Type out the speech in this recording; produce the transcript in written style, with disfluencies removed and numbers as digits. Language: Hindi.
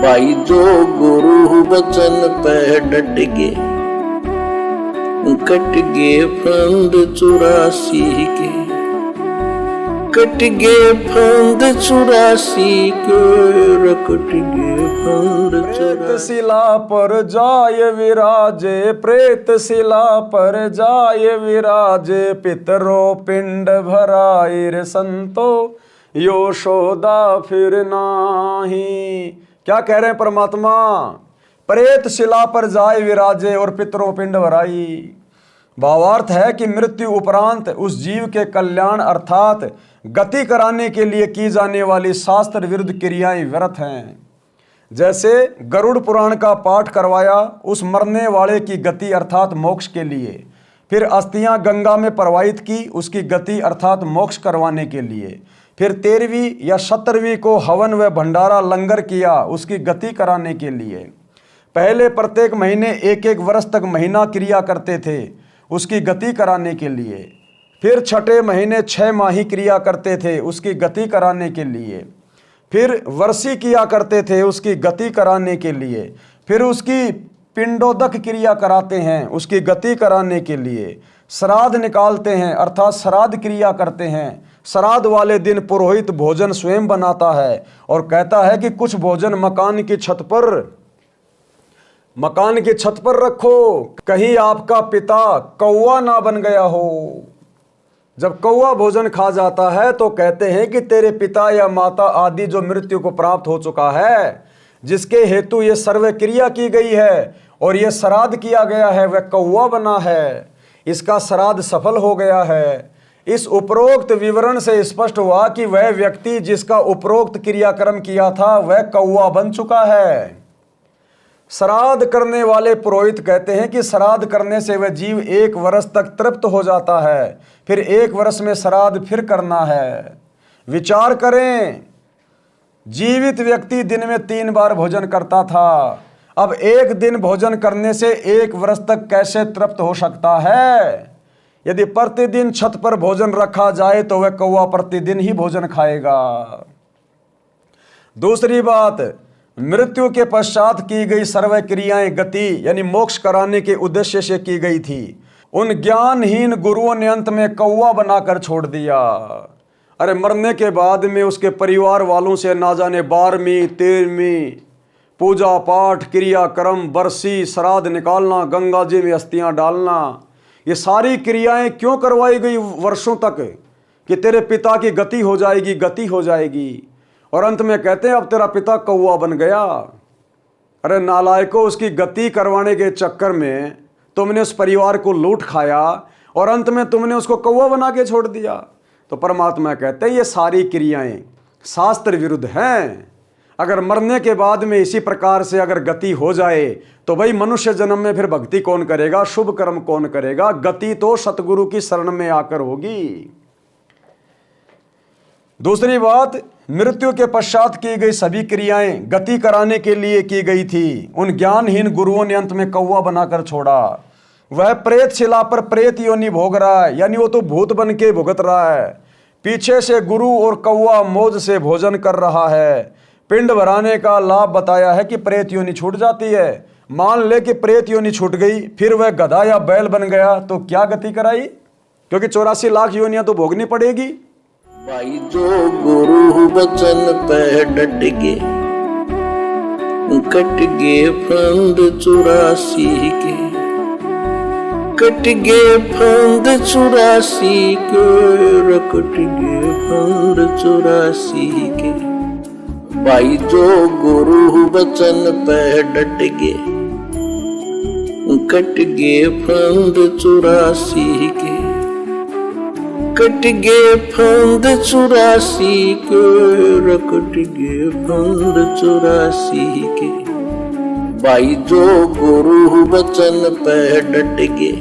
भाई जो गुरु बचन पे डट गे, कट गे फंद 84 के, कट गे फंद 84 के, कट गे फंद 84। प्रेत शिला पर जाय विराजे, प्रेत शिला पर जाय विराजे, पितरो पिंड भराइर संतो यशोदा फिर नाही। क्या कह रहे हैं परमात्मा? प्रेत शिला पर जाय विराजे और पितरों पिंड भराई। भावार्थ है कि मृत्यु उपरांत उस जीव के कल्याण अर्थात गति कराने के लिए की जाने वाली शास्त्र विरुद्ध क्रियाएं व्यर्थ हैं। जैसे गरुड़ पुराण का पाठ करवाया उस मरने वाले की गति अर्थात मोक्ष के लिए, फिर अस्थियां गंगा में प्रवाहित की उसकी गति अर्थात मोक्ष करवाने के लिए, फिर 13वीं या 17वीं को हवन व भंडारा लंगर किया उसकी गति कराने के लिए। पहले प्रत्येक महीने 1-1 वर्ष तक महीना क्रिया करते थे उसकी गति कराने के लिए, फिर छठे महीने 6 माही क्रिया करते थे उसकी गति कराने के लिए, फिर वर्षी किया करते थे उसकी गति कराने के लिए, फिर उसकी पिंडोदक क्रिया कराते हैं उसकी गति कराने के लिए, श्राद्ध निकालते हैं अर्थात श्राद्ध क्रिया करते हैं। श्राद्ध वाले दिन पुरोहित भोजन स्वयं बनाता है और कहता है कि कुछ भोजन मकान की छत पर रखो, कहीं आपका पिता कौवा ना बन गया हो। जब कौवा भोजन खा जाता है तो कहते हैं कि तेरे पिता या माता आदि जो मृत्यु को प्राप्त हो चुका है, जिसके हेतु ये सर्व क्रिया की गई है और ये श्राद्ध किया गया है, वह कौवा बना है, इसका श्राद्ध सफल हो गया है। इस उपरोक्त विवरण से स्पष्ट हुआ कि वह व्यक्ति जिसका उपरोक्त क्रियाक्रम किया था वह कौवा बन चुका है। श्राद्ध करने वाले पुरोहित कहते हैं कि श्राद्ध करने से वह जीव 1 वर्ष तक तृप्त हो जाता है, फिर 1 वर्ष में श्राद्ध फिर करना है। विचार करें, जीवित व्यक्ति दिन में 3 बार भोजन करता था, अब 1 दिन भोजन करने से 1 वर्ष तक कैसे तृप्त हो सकता है? यदि प्रतिदिन छत पर भोजन रखा जाए तो वह कौवा प्रतिदिन ही भोजन खाएगा। दूसरी बात, मृत्यु के पश्चात की गई सर्व क्रियाएं गति यानी मोक्ष कराने के उद्देश्य से की गई थी। उन ज्ञानहीन गुरुओं ने अंत में कौवा बनाकर छोड़ दिया। अरे मरने के बाद में उसके परिवार वालों से ना जाने 12वीं 13वीं पूजा पाठ क्रियाक्रम, बरसी, श्राद्ध निकालना, गंगा जी में अस्थियां डालना, ये सारी क्रियाएं क्यों करवाई गई वर्षों तक? कि तेरे पिता की गति हो जाएगी, और अंत में कहते हैं अब तेरा पिता कौवा बन गया। अरे नालायकों, उसकी गति करवाने के चक्कर में तुमने उस परिवार को लूट खाया और अंत में तुमने उसको कौवा बना के छोड़ दिया। तो परमात्मा कहते हैं ये सारी क्रियाएं शास्त्र विरुद्ध हैं। अगर मरने के बाद में इसी प्रकार से अगर गति हो जाए तो भाई मनुष्य जन्म में फिर भक्ति कौन करेगा, शुभ कर्म कौन करेगा? गति तो सतगुरु की शरण में आकर होगी। दूसरी बात, मृत्यु के पश्चात की गई सभी क्रियाएं गति कराने के लिए की गई थी। उन ज्ञानहीन गुरुओं ने अंत में कौवा बनाकर छोड़ा। वह प्रेत शिला पर प्रेत योनि भोग रहा है, यानी वो तो भूत बन के भुगत रहा है। पीछे से गुरु और कौवा मौज से भोजन कर रहा है। पिंड भराने का लाभ बताया है कि प्रेत योनि छूट जाती है। मान ले कि प्रेत योनि छूट गई, फिर वह गधा या बैल बन गया तो क्या गति कराई? क्योंकि 84 लाख योनियां तो भोगनी पड़ेगी। भाई जो गुरु बचन पे डट गे, कट गे फंद 84 के, कट गे फंद 84 के, कट गे फंद 84 के। भाई जो गुरु बचन पे डट गे, कट गे फंद 84 के, कट गे फंद 84 के, कट गे फंद 84 के। भाई जो गुरु बचन पे डट गे,